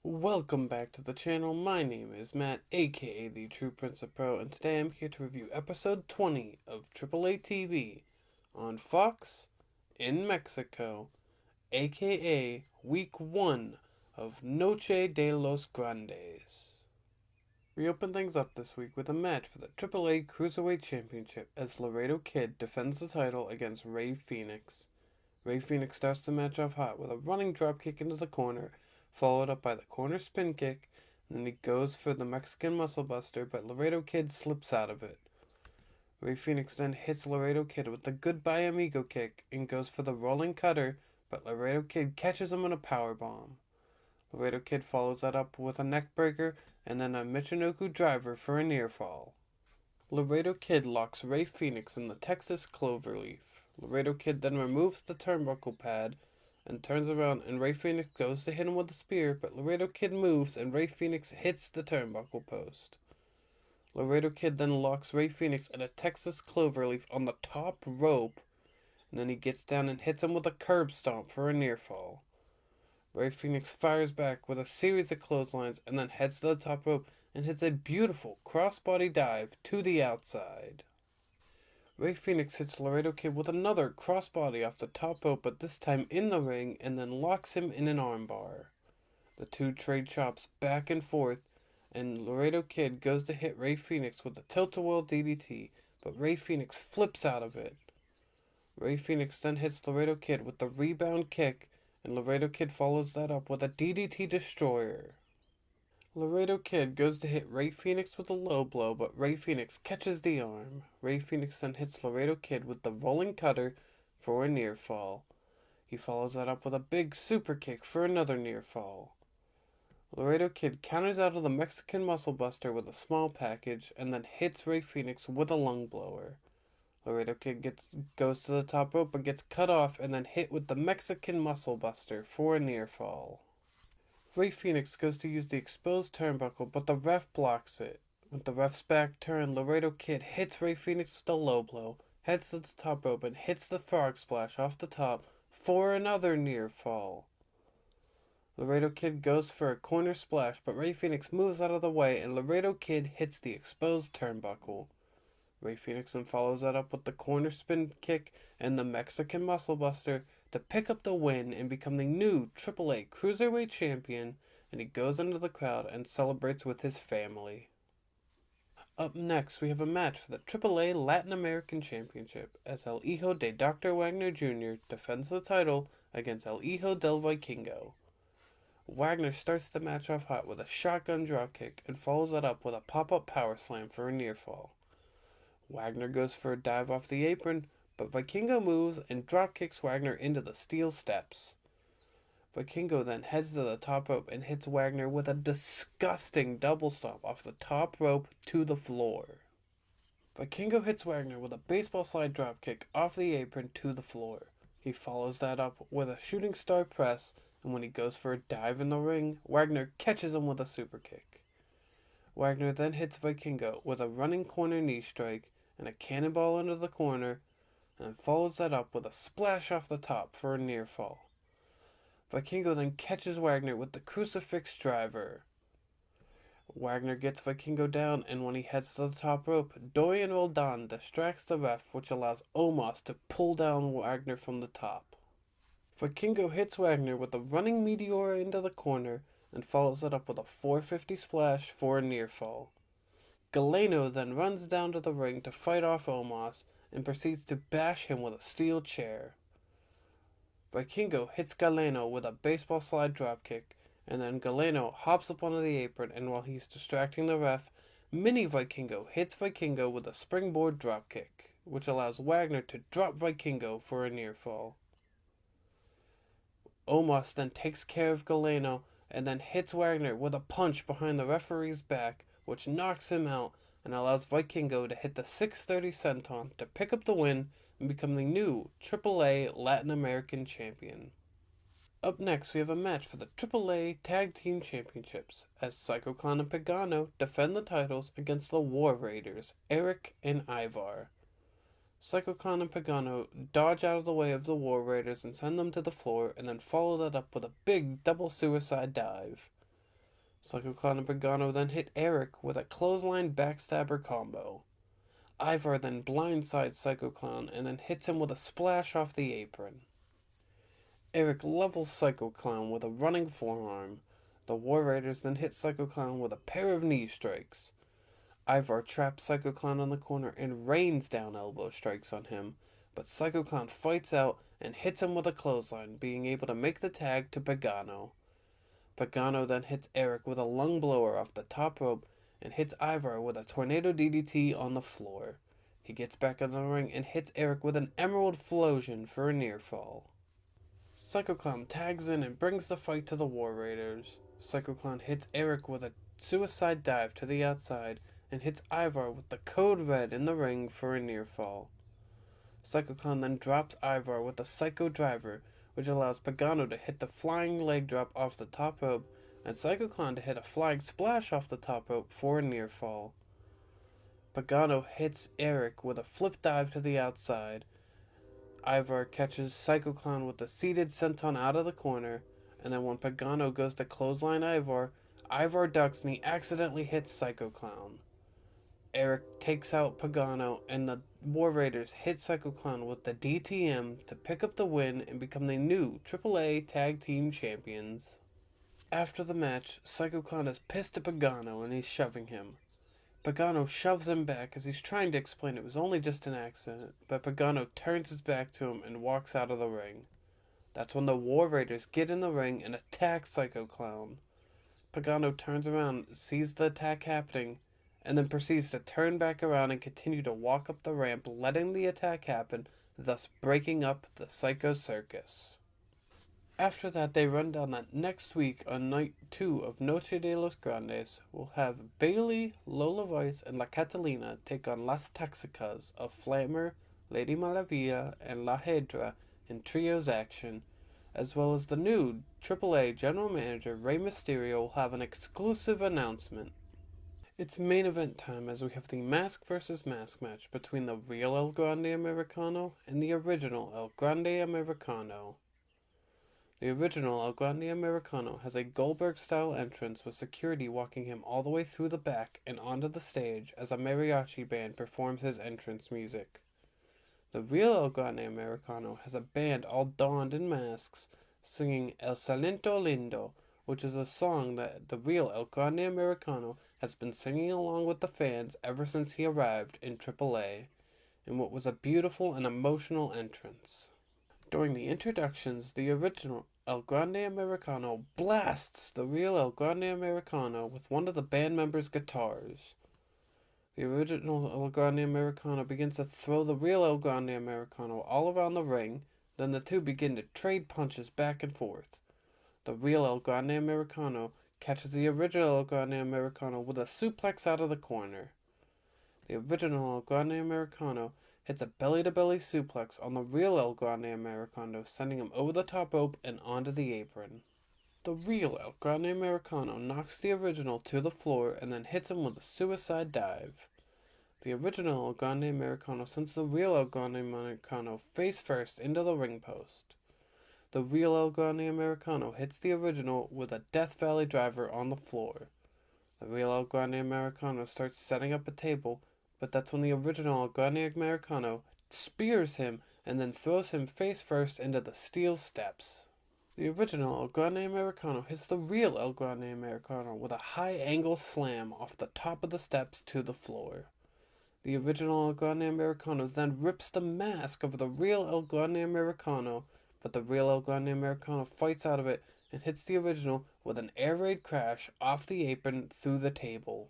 Welcome back to the channel. My name is Matt, aka the True Prince of Pro, and today I'm here to review episode 20 of AAA TV on Fox in Mexico, aka week 1 of Noche De Los Grandes. We open things up this week with a match for the AAA Cruiserweight Championship as Laredo Kid defends the title against Rey Fenix. Rey Fenix starts the match off hot with a running dropkick into the corner, followed up by the corner spin kick, and then he goes for the Mexican muscle buster, but Laredo Kid slips out of it. Rey Fenix then hits Laredo Kid with the goodbye amigo kick and goes for the rolling cutter, but Laredo Kid catches him in a powerbomb. Laredo Kid follows that up with a neckbreaker and then a Michinoku driver for a near fall. Laredo Kid locks Rey Fenix in the Texas Cloverleaf. Laredo Kid then removes the turnbuckle pad and turns around, and Rey Fenix goes to hit him with a spear, but Laredo Kid moves and Rey Fenix hits the turnbuckle post. Laredo Kid then locks Rey Fenix in a Texas Cloverleaf on the top rope, and then he gets down and hits him with a curb stomp for a near fall. Rey Fenix fires back with a series of clotheslines and then heads to the top rope and hits a beautiful crossbody dive to the outside. Rey Fenix hits Laredo Kid with another crossbody off the top rope, but this time in the ring, and then locks him in an armbar. The two trade chops back and forth, and Laredo Kid goes to hit Rey Fenix with a tilt-a-whirl DDT, but Rey Fenix flips out of it. Rey Fenix then hits Laredo Kid with the rebound kick, and Laredo Kid follows that up with a DDT destroyer. Laredo Kid goes to hit Rey Fenix with a low blow, but Rey Fenix catches the arm. Rey Fenix then hits Laredo Kid with the rolling cutter for a near fall. He follows that up with a big super kick for another near fall. Laredo Kid counters out of the Mexican muscle buster with a small package and then hits Rey Fenix with a lung blower. Laredo Kid goes to the top rope but gets cut off and then hit with the Mexican muscle buster for a near fall. Rey Fenix goes to use the exposed turnbuckle, but the ref blocks it. With the ref's back turned, Laredo Kid hits Rey Fenix with a low blow, heads to the top rope, and hits the frog splash off the top for another near fall. Laredo Kid goes for a corner splash, but Rey Fenix moves out of the way, and Laredo Kid hits the exposed turnbuckle. Rey Fenix then follows that up with the corner spin kick and the Mexican muscle buster to pick up the win and become the new AAA Cruiserweight Champion, and he goes into the crowd and celebrates with his family. Up next, we have a match for the AAA Latin American Championship as El Hijo de Dr. Wagner Jr. defends the title against El Hijo del Vikingo. Wagner starts the match off hot with a shotgun dropkick and follows that up with a pop-up power slam for a near fall. Wagner goes for a dive off the apron, but Vikingo moves and dropkicks Wagner into the steel steps. Vikingo then heads to the top rope and hits Wagner with a disgusting double stomp off the top rope to the floor. Vikingo hits Wagner with a baseball slide dropkick off the apron to the floor. He follows that up with a shooting star press, and when he goes for a dive in the ring, Wagner catches him with a super kick. Wagner then hits Vikingo with a running corner knee strike and a cannonball into the corner, and follows that up with a splash off the top for a near fall. Vikingo then catches Wagner with the crucifix driver. Wagner gets Vikingo down, and when he heads to the top rope, Dorian Roldan distracts the ref, which allows Omos to pull down Wagner from the top. Vikingo hits Wagner with a running meteor into the corner and follows it up with a 450 splash for a near fall. Galeno then runs down to the ring to fight off Omos and proceeds to bash him with a steel chair. Vikingo hits Galeno with a baseball slide dropkick, and then Galeno hops up onto the apron, and while he's distracting the ref, Mini Vikingo hits Vikingo with a springboard dropkick, which allows Wagner to drop Vikingo for a near fall. Omos then takes care of Galeno and then hits Wagner with a punch behind the referee's back, which knocks him out and allows Vikingo to hit the 630 senton to pick up the win and become the new AAA Latin American Champion. Up next, we have a match for the AAA Tag Team Championships as Psycho Clown and Pagano defend the titles against the War Raiders, Eric and Ivar. Psycho Clown and Pagano dodge out of the way of the War Raiders and send them to the floor, and then follow that up with a big double suicide dive. Psycho Clown and Pagano then hit Eric with a clothesline backstabber combo. Ivar then blindsides Psycho Clown and then hits him with a splash off the apron. Eric levels Psycho Clown with a running forearm. The War Raiders then hit Psycho Clown with a pair of knee strikes. Ivar traps Psycho Clown on the corner and rains down elbow strikes on him, but Psycho Clown fights out and hits him with a clothesline, being able to make the tag to Pagano. Pagano then hits Eric with a lung blower off the top rope and hits Ivar with a tornado DDT on the floor. He gets back in the ring and hits Eric with an Emerald Flosion for a near fall. Psycho Clown tags in and brings the fight to the War Raiders. Psycho Clown hits Eric with a suicide dive to the outside and hits Ivar with the Code Red in the ring for a near fall. Psycho Clown then drops Ivar with a Psycho Driver, which allows Pagano to hit the flying leg drop off the top rope, and Psycho Clown to hit a flying splash off the top rope for a near fall. Pagano hits Eric with a flip dive to the outside. Ivar catches Psycho Clown with the seated senton out of the corner, and then when Pagano goes to clothesline Ivar, Ivar ducks and he accidentally hits Psycho Clown. Eric takes out Pagano, and the War Raiders hit Psycho Clown with the DTM to pick up the win and become the new AAA Tag Team Champions. After the match, Psycho Clown is pissed at Pagano and he's shoving him. Pagano shoves him back as he's trying to explain it was only just an accident, but Pagano turns his back to him and walks out of the ring. That's when the War Raiders get in the ring and attack Psycho Clown. Pagano turns around, sees the attack happening, and then proceeds to turn back around and continue to walk up the ramp, letting the attack happen, thus breaking up the Psycho Circus. After that, they run down that next week on night 2 of Noche De Los Grandes, we'll have Bailey, Lola Vice, and La Catalina take on Las Taxicas of Flammer, Lady Maravilla, and La Hedra in trios action, as well as the new AAA General Manager Rey Mysterio will have an exclusive announcement. It's main event time as we have the mask versus mask match between the real El Grande Americano and the original El Grande Americano. The original El Grande Americano has a Goldberg-style entrance with security walking him all the way through the back and onto the stage as a mariachi band performs his entrance music. The real El Grande Americano has a band all donned in masks singing El Salento Lindo, which is a song that the real El Grande Americano has been singing along with the fans ever since he arrived in AAA, in what was a beautiful and emotional entrance. During the introductions, the original El Grande Americano blasts the real El Grande Americano with one of the band members' guitars. The original El Grande Americano begins to throw the real El Grande Americano all around the ring, then the two begin to trade punches back and forth. The real El Grande Americano catches the original El Grande Americano with a suplex out of the corner. The original El Grande Americano hits a belly-to-belly suplex on the real El Grande Americano, sending him over the top rope and onto the apron. The real El Grande Americano knocks the original to the floor and then hits him with a suicide dive. The original El Grande Americano sends the real El Grande Americano face first into the ring post. The real El Grande Americano hits the original with a Death Valley driver on the floor. The real El Grande Americano starts setting up a table, but that's when the original El Grande Americano spears him and then throws him face first into the steel steps. The original El Grande Americano hits the real El Grande Americano with a high angle slam off the top of the steps to the floor. The original El Grande Americano then rips the mask of the real El Grande Americano, but the real El Grande Americano fights out of it and hits the original with an air raid crash off the apron through the table.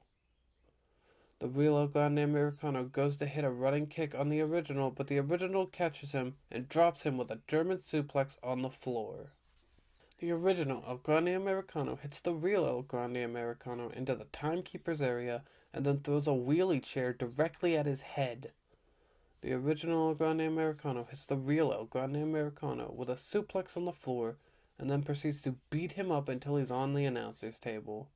The real El Grande Americano goes to hit a running kick on the original, but the original catches him and drops him with a German suplex on the floor. The original El Grande Americano hits the real El Grande Americano into the timekeeper's area and then throws a wheelie chair directly at his head. The original El Grande Americano hits the real El Grande Americano with a suplex on the floor and then proceeds to beat him up until he's on the announcer's table.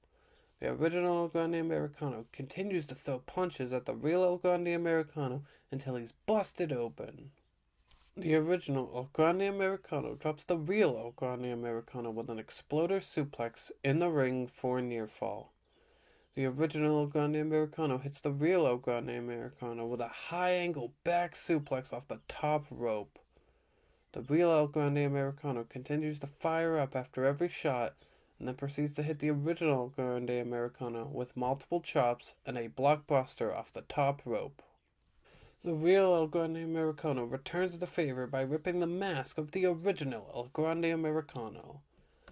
The original El Grande Americano continues to throw punches at the real El Grande Americano until he's busted open. The original El Grande Americano drops the real El Grande Americano with an exploder suplex in the ring for a near fall. The original El Grande Americano hits the real El Grande Americano with a high angle back suplex off the top rope. The real El Grande Americano continues to fire up after every shot and then proceeds to hit the original El Grande Americano with multiple chops and a blockbuster off the top rope. The real El Grande Americano returns the favor by ripping the mask of the original El Grande Americano.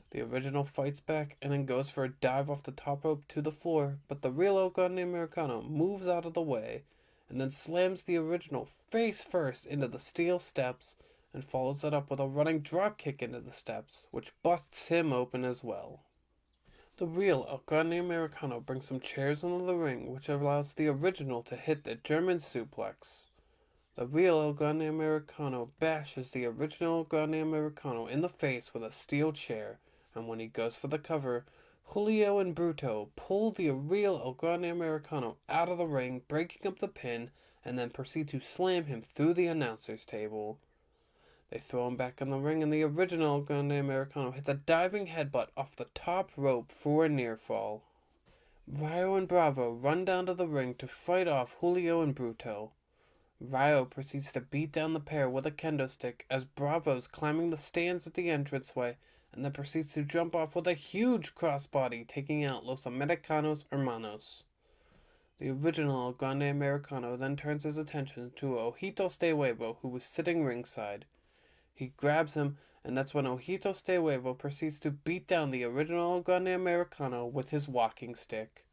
The original fights back and then goes for a dive off the top rope to the floor, but the real El Grande Americano moves out of the way and then slams the original face first into the steel steps and follows it up with a running drop kick into the steps, which busts him open as well. The real El Grande Americano brings some chairs into the ring, which allows the original to hit the German suplex. The real El Grande Americano bashes the original El Grande Americano in the face with a steel chair, and when he goes for the cover, Julio and Bruto pull the real El Grande Americano out of the ring, breaking up the pin, and then proceed to slam him through the announcer's table. They throw him back in the ring, and the original El Grande Americano hits a diving headbutt off the top rope for a near fall. Rayo and Bravo run down to the ring to fight off Julio and Bruto. Rayo proceeds to beat down the pair with a kendo stick as Bravo's climbing the stands at the entranceway and then proceeds to jump off with a huge crossbody, taking out Los Americanos Hermanos. The original El Grande Americano then turns his attention to Ojito Stay Huevo, who was sitting ringside. He grabs him, and that's when Ojito Stay Huevo proceeds to beat down the original El Grande Americano with his walking stick.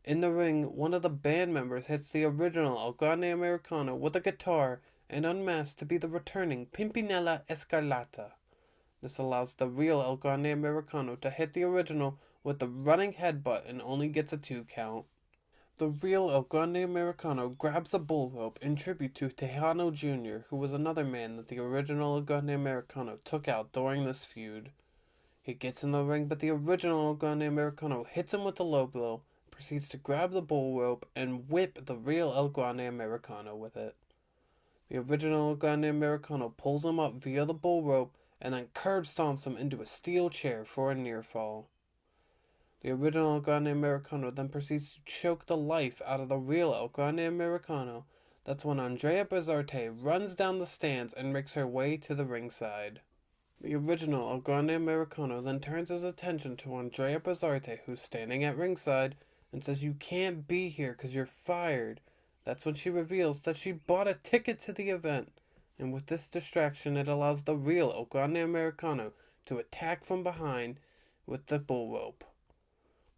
In the ring, one of the band members hits the original El Grande Americano with a guitar and unmasks to be the returning Pimpinela Escarlata. This allows the real El Grande Americano to hit the original with the running headbutt and only gets a 2 count. The real El Grande Americano grabs a bull rope in tribute to Tejano Jr., who was another man that the original El Grande Americano took out during this feud. He gets in the ring, but the original El Grande Americano hits him with the low blow, proceeds to grab the bull rope and whip the real El Grande Americano with it. The original El Grande Americano pulls him up via the bull rope and then curb stomps him into a steel chair for a near fall. The original El Grande Americano then proceeds to choke the life out of the real El Grande Americano. That's when Andrea Bazarte runs down the stands and makes her way to the ringside. The original El Grande Americano then turns his attention to Andrea Bazarte, who's standing at ringside, and says, "You can't be here because you're fired." That's when she reveals that she bought a ticket to the event, and with this distraction it allows the real El Grande Americano to attack from behind with the bull rope.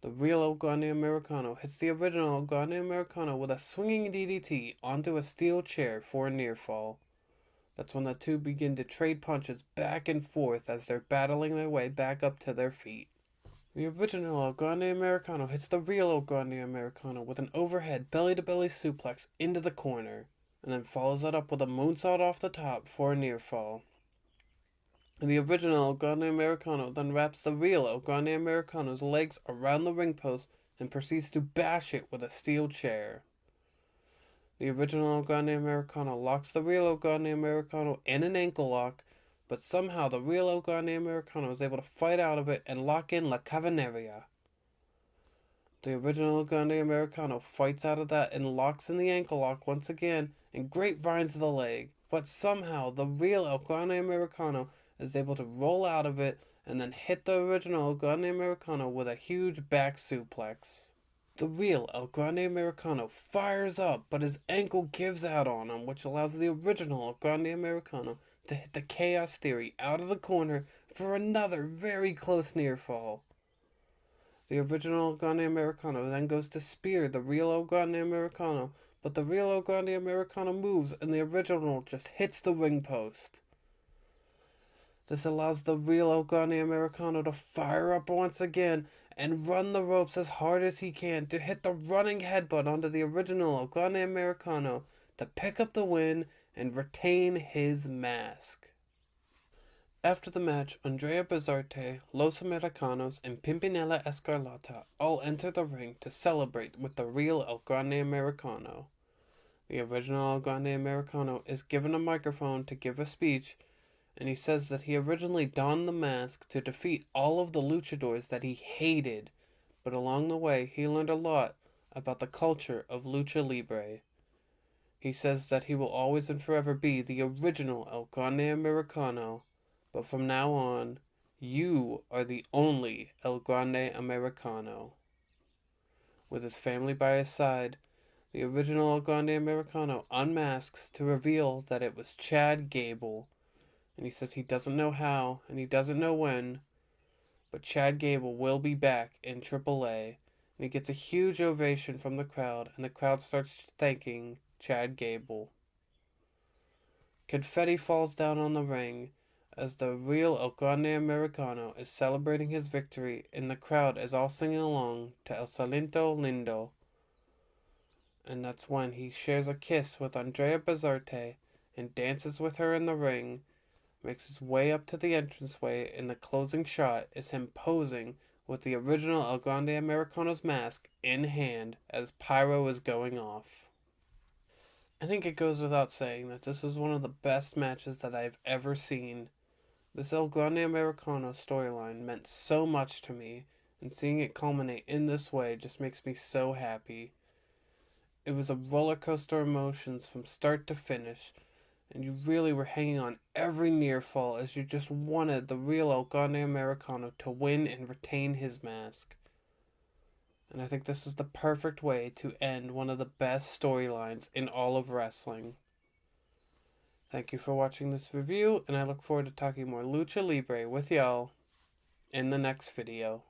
The real El Grande Americano hits the original El Grande Americano with a swinging DDT onto a steel chair for a near fall. That's when the two begin to trade punches back and forth as they're battling their way back up to their feet. The original El Grande Americano hits the real El Grande Americano with an overhead belly-to-belly suplex into the corner, and then follows that up with a moonsault off the top for a near fall. The original El Grande Americano then wraps the real El Grande Americano's legs around the ring post and proceeds to bash it with a steel chair. The original El Grande Americano locks the real El Grande Americano in an ankle lock, but somehow the real El Grande Americano is able to fight out of it and lock in La Cavernaria. The original El Grande Americano fights out of that and locks in the ankle lock once again and grapevines the leg, but somehow the real El Grande Americano is able to roll out of it and then hit the original El Grande Americano with a huge back suplex. The real El Grande Americano fires up, but his ankle gives out on him, which allows the original El Grande Americano to hit the Chaos Theory out of the corner for another very close near fall. The original El Grande Americano then goes to spear the real El Grande Americano, but the real El Grande Americano moves and the original just hits the ring post. This allows the real El Grande Americano to fire up once again and run the ropes as hard as he can to hit the running headbutt onto the original El Grande Americano to pick up the win and retain his mask. After the match, Andrea Bazarte, Los Americanos, and Pimpinela Escarlata all enter the ring to celebrate with the real El Grande Americano. The original Grande Americano is given a microphone to give a speech, and he says that he originally donned the mask to defeat all of the luchadors that he hated, but along the way he learned a lot about the culture of lucha libre. He says that he will always and forever be the original El Grande Americano, but from now on, you are the only El Grande Americano. With his family by his side, the original El Grande Americano unmasks to reveal that it was Chad Gable, and he says he doesn't know how and he doesn't know when, but Chad Gable will be back in AAA, and he gets a huge ovation from the crowd, and the crowd starts thanking Chad Gable. Confetti falls down on the ring as the real El Grande Americano is celebrating his victory, and the crowd is all singing along to El Salento Lindo. And that's when he shares a kiss with Andrea Bazarte and dances with her in the ring, makes his way up to the entranceway, and the closing shot is him posing with the original El Grande Americano's mask in hand as pyro is going off. I think it goes without saying that this was one of the best matches that I've ever seen. This El Grande Americano storyline meant so much to me, and seeing it culminate in this way just makes me so happy. It was a roller coaster of emotions from start to finish, and you really were hanging on every near fall as you just wanted the real El Grande Americano to win and retain his mask. And I think this is the perfect way to end one of the best storylines in all of wrestling. Thank you for watching this review, and I look forward to talking more Lucha Libre with y'all in the next video.